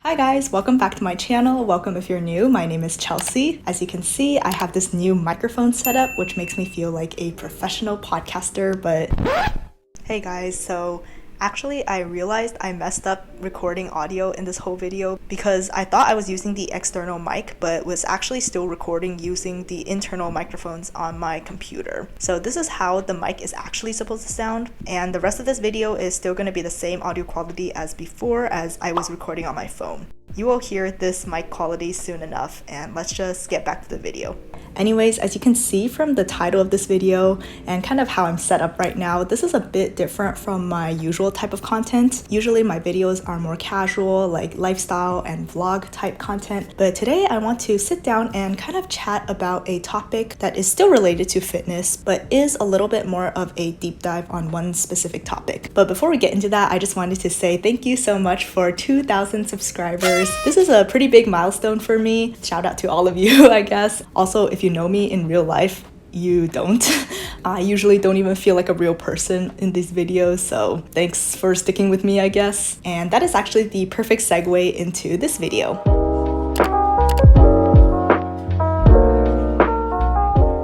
Hi guys, welcome back to my channel. Welcome if you're new. My name is Chelsea. As you can see, I have this new microphone setup, which makes me feel like a professional podcaster, but hey guys, so actually I realized I messed up recording audio in this whole video because I thought I was using the external mic, but was actually still recording using the internal microphones on my computer. So this is how the mic is actually supposed to sound, and the rest of this video is still going to be the same audio quality as before as I was recording on my phone. You will hear this mic quality soon enough, and let's just get back to the video. Anyways, as you can see from the title of this video and kind of how I'm set up right now, this is a bit different from my usual type of content. Usually my videos are more casual, like lifestyle and vlog type content, but today I want to sit down and kind of chat about a topic that is still related to fitness, but is a little bit more of a deep dive on one specific topic. But before we get into that, I just wanted to say thank you so much for 2,000 subscribers. This is a pretty big milestone for me. Shout out to all of you, I guess. Also, if you know me in real life, you don't. I usually don't even feel like a real person in these videos, so thanks for sticking with me, I guess. And that is actually the perfect segue into this video.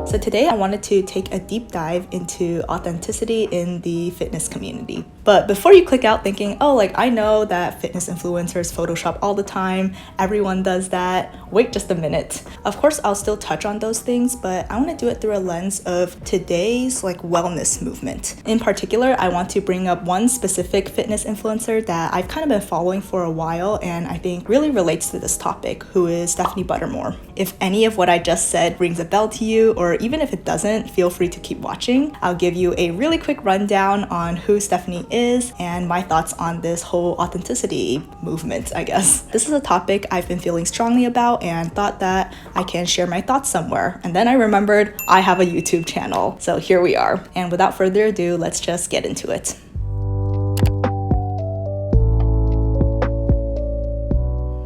So today I wanted to take a deep dive into authenticity in the fitness community. But before you click out thinking, oh, like I know that fitness influencers Photoshop all the time, everyone does that, wait just a minute. Of course, I'll still touch on those things, but I want to do it through a lens of today's wellness movement. In particular, I want to bring up one specific fitness influencer that I've kind of been following for a while and I think really relates to this topic, who is Stephanie Buttermore. If any of what I just said rings a bell to you, or even if it doesn't, feel free to keep watching. I'll give you a really quick rundown on who Stephanie is and my thoughts on this whole authenticity movement, I guess. This is a topic I've been feeling strongly about and thought that I can share my thoughts somewhere. And then I remembered I have a YouTube channel. So here we are. And without further ado, let's just get into it.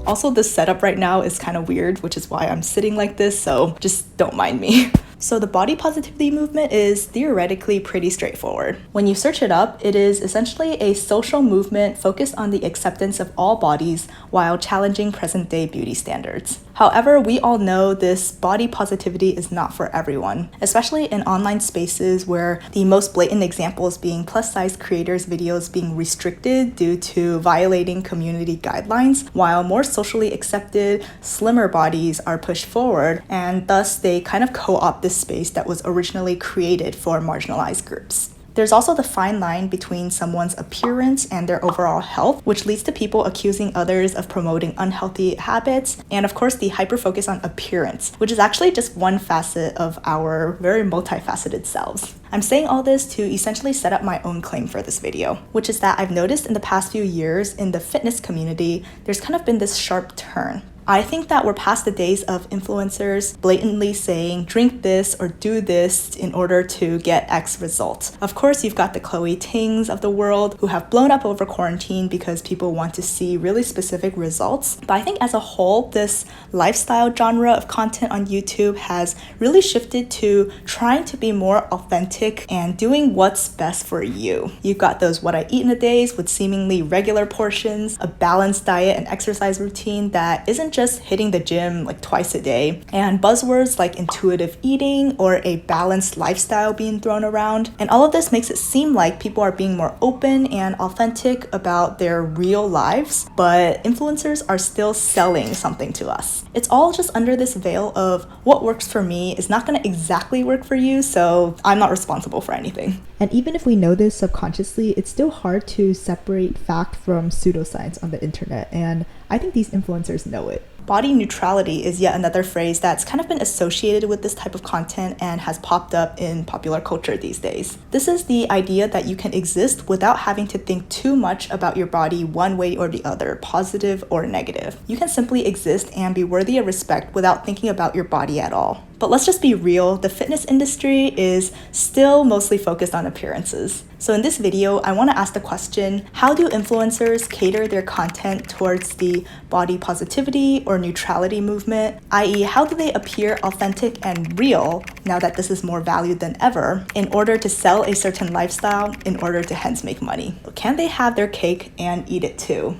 Also, this setup right now is kind of weird, which is why I'm sitting like this, so just don't mind me. So the body positivity movement is theoretically pretty straightforward. When you search it up, it is essentially a social movement focused on the acceptance of all bodies while challenging present-day beauty standards. However, we all know this body positivity is not for everyone, especially in online spaces where the most blatant examples being plus-size creators' videos being restricted due to violating community guidelines, while more socially accepted, slimmer bodies are pushed forward, and thus they kind of co-opt this space that was originally created for marginalized groups. There's also the fine line between someone's appearance and their overall health, which leads to people accusing others of promoting unhealthy habits, and of course the hyper-focus on appearance, which is actually just one facet of our very multifaceted selves. I'm saying all this to essentially set up my own claim for this video, which is that I've noticed in the past few years in the fitness community, there's kind of been this sharp turn. I think that we're past the days of influencers blatantly saying, drink this or do this in order to get X result. Of course, you've got the Chloe Tings of the world who have blown up over quarantine because people want to see really specific results. But I think as a whole, this lifestyle genre of content on YouTube has really shifted to trying to be more authentic and doing what's best for you. You've got those what I eat in a days with seemingly regular portions, a balanced diet and exercise routine that isn't just hitting the gym twice a day, and buzzwords like intuitive eating or a balanced lifestyle being thrown around. And all of this makes it seem like people are being more open and authentic about their real lives, but influencers are still selling something to us. It's all just under this veil of what works for me is not going to exactly work for you, so I'm not responsible for anything. And even if we know this subconsciously, it's still hard to separate fact from pseudoscience on the internet, and I think these influencers know it. Body neutrality is yet another phrase that's kind of been associated with this type of content and has popped up in popular culture these days. This is the idea that you can exist without having to think too much about your body one way or the other, positive or negative. You can simply exist and be worthy of respect without thinking about your body at all. But let's just be real, the fitness industry is still mostly focused on appearances. So in this video, I want to ask the question, how do influencers cater their content towards the body positivity or neutrality movement? i.e., how do they appear authentic and real now that this is more valued than ever in order to sell a certain lifestyle in order to hence make money? Can they have their cake and eat it too?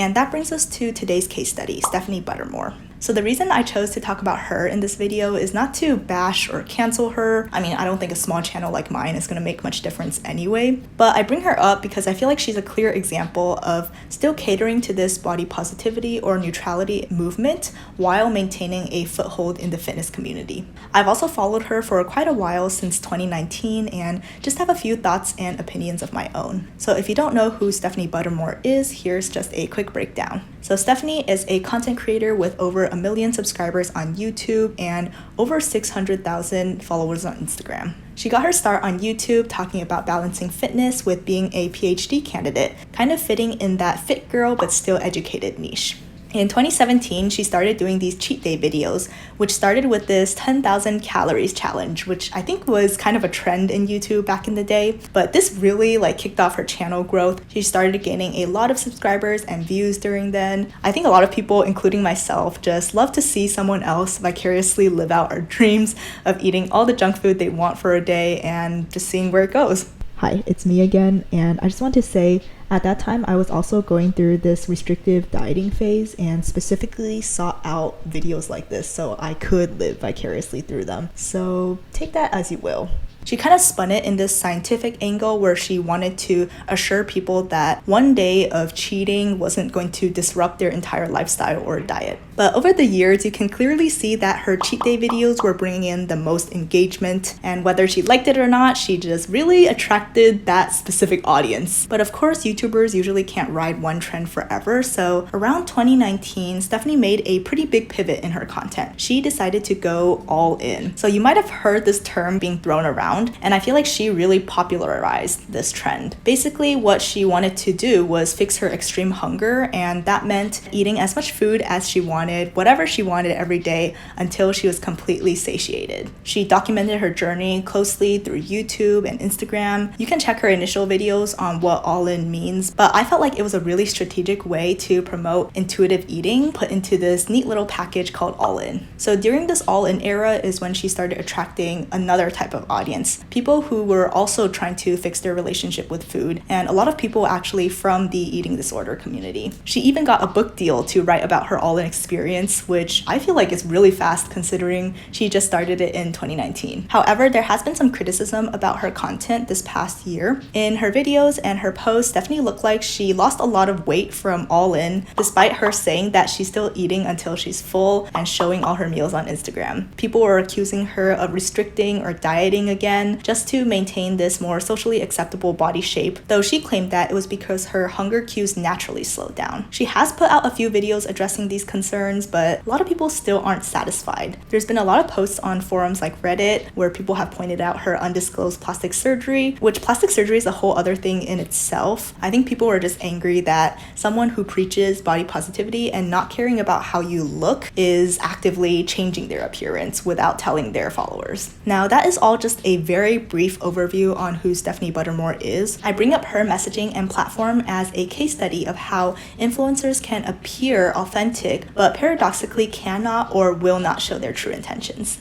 And that brings us to today's case study, Stephanie Buttermore. So the reason I chose to talk about her in this video is not to bash or cancel her. I mean, I don't think a small channel like mine is going to make much difference anyway, but I bring her up because I feel like she's a clear example of still catering to this body positivity or neutrality movement while maintaining a foothold in the fitness community. I've also followed her for quite a while since 2019 and just have a few thoughts and opinions of my own. So if you don't know who Stephanie Buttermore is, here's just a quick breakdown. So Stephanie is a content creator with over 1 million subscribers on YouTube and over 600,000 followers on Instagram. She got her start on YouTube talking about balancing fitness with being a PhD candidate, kind of fitting in that fit girl but still educated niche. In 2017, she started doing these cheat day videos, which started with this 10,000 calories challenge, which I think was kind of a trend in YouTube back in the day. But this really kicked off her channel growth. She started gaining a lot of subscribers and views during then. I think a lot of people, including myself, just love to see someone else vicariously live out our dreams of eating all the junk food they want for a day and just seeing where it goes. Hi, it's me again, and I just want to say at that time I was also going through this restrictive dieting phase and specifically sought out videos like this so I could live vicariously through them. So take that as you will. She kind of spun it in this scientific angle where she wanted to assure people that one day of cheating wasn't going to disrupt their entire lifestyle or diet. But over the years, you can clearly see that her cheat day videos were bringing in the most engagement, and whether she liked it or not, she just really attracted that specific audience. But of course, YouTubers usually can't ride one trend forever, so around 2019, Stephanie made a pretty big pivot in her content. She decided to go all in. So you might have heard this term being thrown around, and I feel like she really popularized this trend. Basically, what she wanted to do was fix her extreme hunger, and that meant eating as much food as she wanted, whatever she wanted every day until she was completely satiated. She documented her journey closely through YouTube and Instagram. You can check her initial videos on what all-in means, but I felt like it was a really strategic way to promote intuitive eating put into this neat little package called all-in. So during this all-in era is when she started attracting another type of audience, people who were also trying to fix their relationship with food, and a lot of people actually from the eating disorder community. She even got a book deal to write about her all-in experience, which I feel like is really fast considering she just started it in 2019. However, there has been some criticism about her content this past year. In her videos and her posts, Stephanie looked like she lost a lot of weight from all-in, despite her saying that she's still eating until she's full and showing all her meals on Instagram. People were accusing her of restricting or dieting again just to maintain this more socially acceptable body shape, though she claimed that it was because her hunger cues naturally slowed down. She has put out a few videos addressing these concerns, but a lot of people still aren't satisfied. There's been a lot of posts on forums like Reddit where people have pointed out her undisclosed plastic surgery, which plastic surgery is a whole other thing in itself. I think people are just angry that someone who preaches body positivity and not caring about how you look is actively changing their appearance without telling their followers. Now, that is all just a very brief overview on who Stephanie Buttermore is. I bring up her messaging and platform as a case study of how influencers can appear authentic, but paradoxically cannot or will not show their true intentions.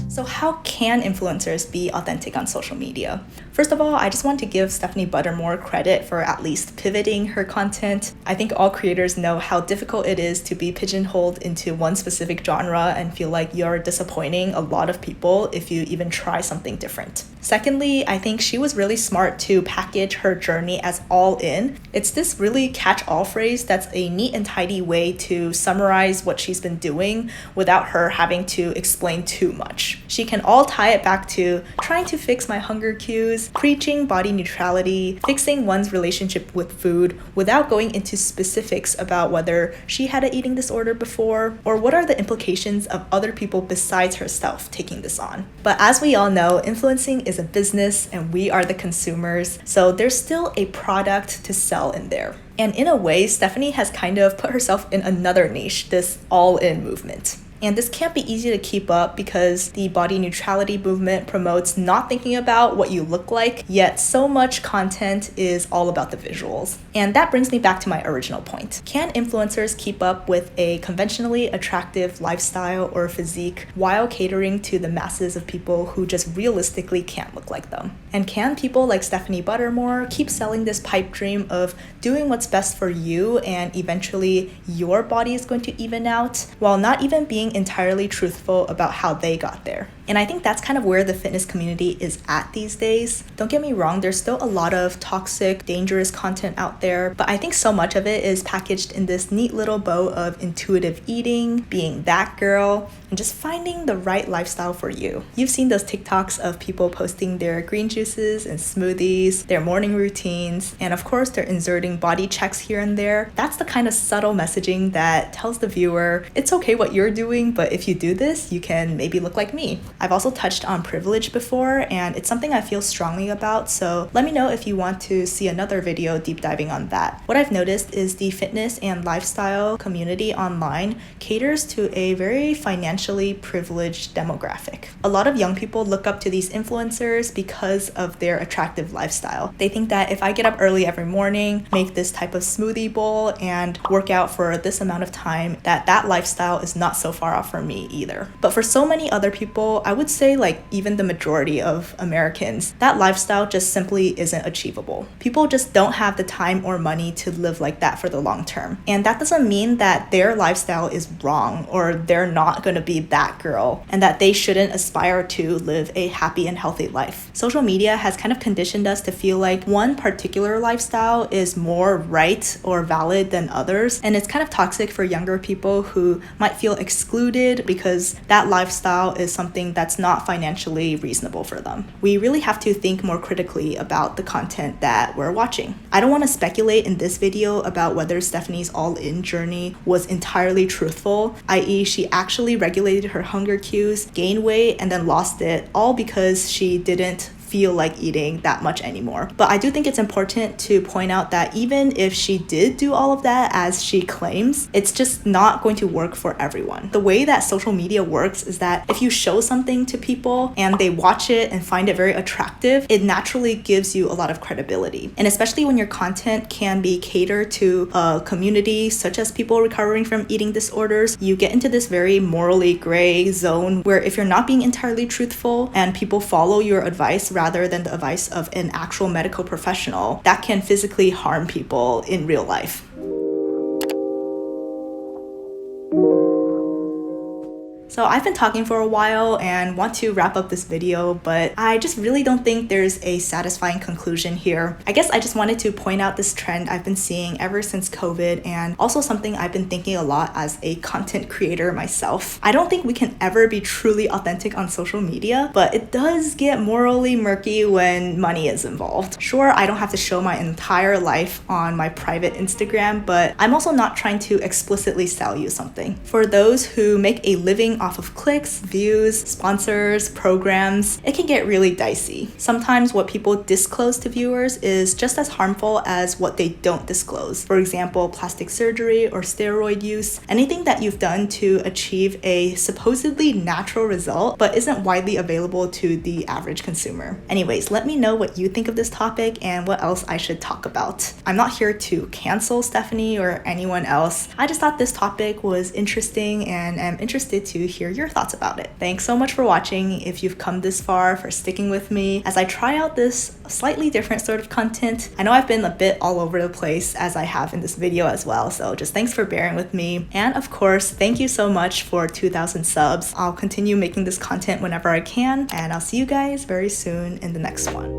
So how can influencers be authentic on social media? First of all, I just want to give Stephanie Buttermore credit for at least pivoting her content. I think all creators know how difficult it is to be pigeonholed into one specific genre and feel like you're disappointing a lot of people if you even try something different. Secondly, I think she was really smart to package her journey as all in. It's this really catch-all phrase that's a neat and tidy way to summarize what she's been doing without her having to explain too much. She can all tie it back to trying to fix my hunger cues, preaching body neutrality, fixing one's relationship with food without going into specifics about whether she had an eating disorder before or what are the implications of other people besides herself taking this on. But as we all know, influencing is a business and we are the consumers, so there's still a product to sell in there. And in a way, Stephanie has kind of put herself in another niche, this all-in movement. And this can't be easy to keep up because the body neutrality movement promotes not thinking about what you look like, yet so much content is all about the visuals. And that brings me back to my original point. Can influencers keep up with a conventionally attractive lifestyle or physique while catering to the masses of people who just realistically can't look like them? And can people like Stephanie Buttermore keep selling this pipe dream of doing what's best for you and eventually your body is going to even out, while not even being entirely truthful about how they got there? And I think that's kind of where the fitness community is at these days. Don't get me wrong, there's still a lot of toxic, dangerous content out there, but I think so much of it is packaged in this neat little bow of intuitive eating, being that girl, and just finding the right lifestyle for you. You've seen those TikToks of people posting their green juices and smoothies, their morning routines, and of course they're inserting body checks here and there. That's the kind of subtle messaging that tells the viewer, it's okay what you're doing, but if you do this, you can maybe look like me. I've also touched on privilege before, and it's something I feel strongly about, so let me know if you want to see another video deep diving on that. What I've noticed is the fitness and lifestyle community online caters to a very financially privileged demographic. A lot of young people look up to these influencers because of their attractive lifestyle. They think that if I get up early every morning, make this type of smoothie bowl, and work out for this amount of time, that lifestyle is not so far off from me either. But for so many other people, I would say like even the majority of Americans, that lifestyle just simply isn't achievable. People just don't have the time or money to live like that for the long term. And that doesn't mean that their lifestyle is wrong or they're not going to be that girl and that they shouldn't aspire to live a happy and healthy life. Social media has kind of conditioned us to feel like one particular lifestyle is more right or valid than others, and it's kind of toxic for younger people who might feel excluded because that lifestyle is something that's not financially reasonable for them. We really have to think more critically about the content that we're watching. I don't want to speculate in this video about whether Stephanie's all-in journey was entirely truthful, i.e. she actually regulated her hunger cues, gained weight, and then lost it, all because she didn't feel like eating that much anymore. But I do think it's important to point out that even if she did do all of that as she claims, it's just not going to work for everyone. The way that social media works is that if you show something to people and they watch it and find it very attractive, it naturally gives you a lot of credibility. And especially when your content can be catered to a community such as people recovering from eating disorders, you get into this very morally gray zone where if you're not being entirely truthful and people follow your advice rather than the advice of an actual medical professional, that can physically harm people in real life. So I've been talking for a while and want to wrap up this video, but I just really don't think there's a satisfying conclusion here. I guess I just wanted to point out this trend I've been seeing ever since COVID, and also something I've been thinking a lot as a content creator myself. I don't think we can ever be truly authentic on social media, but it does get morally murky when money is involved. Sure, I don't have to show my entire life on my private Instagram, but I'm also not trying to explicitly sell you something. For those who make a living off of clicks, views, sponsors, programs, it can get really dicey. Sometimes what people disclose to viewers is just as harmful as what they don't disclose. For example, plastic surgery or steroid use, anything that you've done to achieve a supposedly natural result but isn't widely available to the average consumer. Anyways, let me know what you think of this topic and what else I should talk about. I'm not here to cancel Stephanie or anyone else. I just thought this topic was interesting and am interested to hear your thoughts about it. Thanks so much for watching. If you've come this far, for sticking with me as I try out this slightly different sort of content. I know I've been a bit all over the place as I have in this video as well, so just thanks for bearing with me. And of course, thank you so much for 2,000 subs. I'll continue making this content whenever I can, and I'll see you guys very soon in the next one.